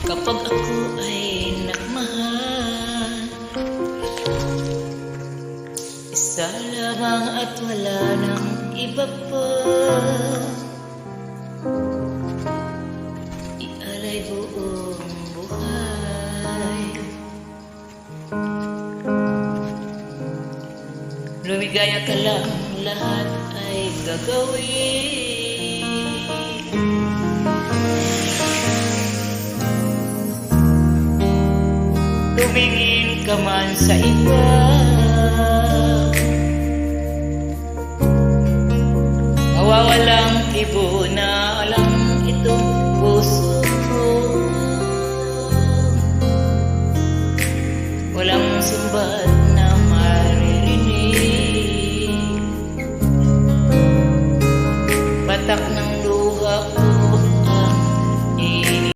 Kapag ako ay nagmahal, isa lamang at wala nang iba pa. Ialay buong buhay, lumigaya ka lang, lahat ay gagawin. Tumingin ka man sa iba, mawawalang tibo na